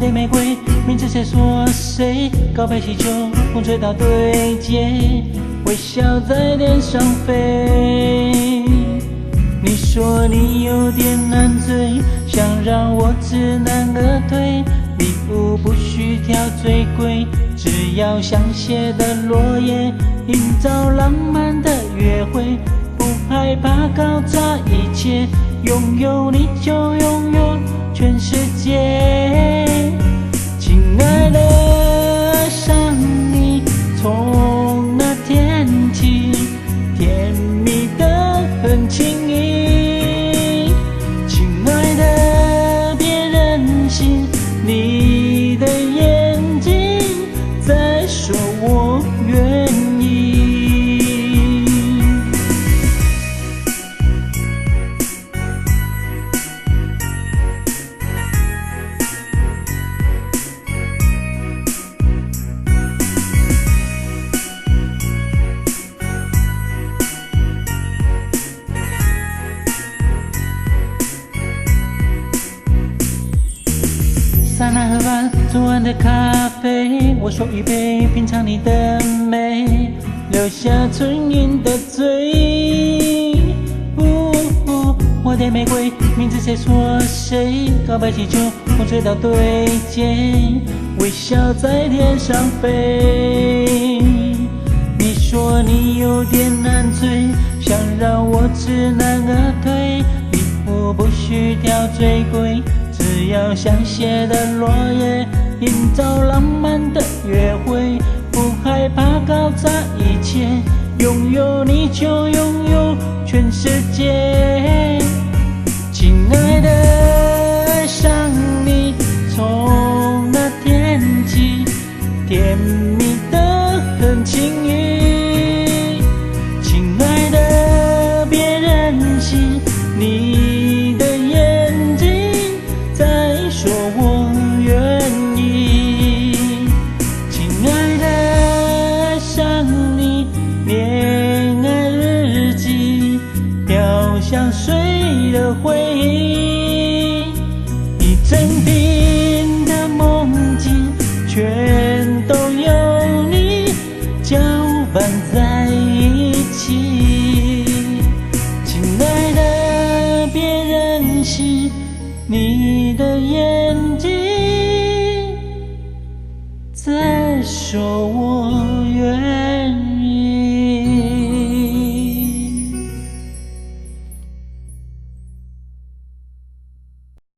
的玫瑰，名字谁说谁？告白气球，风吹到对街，微笑在脸上飞。你说你有点难追，想让我知难而退。礼物不需挑最贵，只要香榭的落叶，营造浪漫的约会，不害怕搞砸一切，拥有你就拥有全世界。亲爱的，爱上你，从那天起，甜蜜的很轻易。亲爱的，别任性，你的眼睛在说我愿意。沙拉河畔，昨晚的咖啡，我手一杯，品尝你的美，留下唇印的嘴。我的玫瑰，名字谁说谁？告白气球，风吹到对街，微笑在天上飞。你说你有点难追，想让我知难而退，礼物不需挑最贵，只要香榭的落叶，营造浪漫的约会，不害怕搞砸一切，拥有你就拥有全世界。亲爱的，爱上你，从那天起，甜蜜的很轻易。亲爱的，别任性，你的眼睛在说我愿意。亲爱的，爱上你，恋爱日记，飘香水的回忆，一整瓶的梦境，全都由你搅拌在一起。亲爱的，别任性，你的眼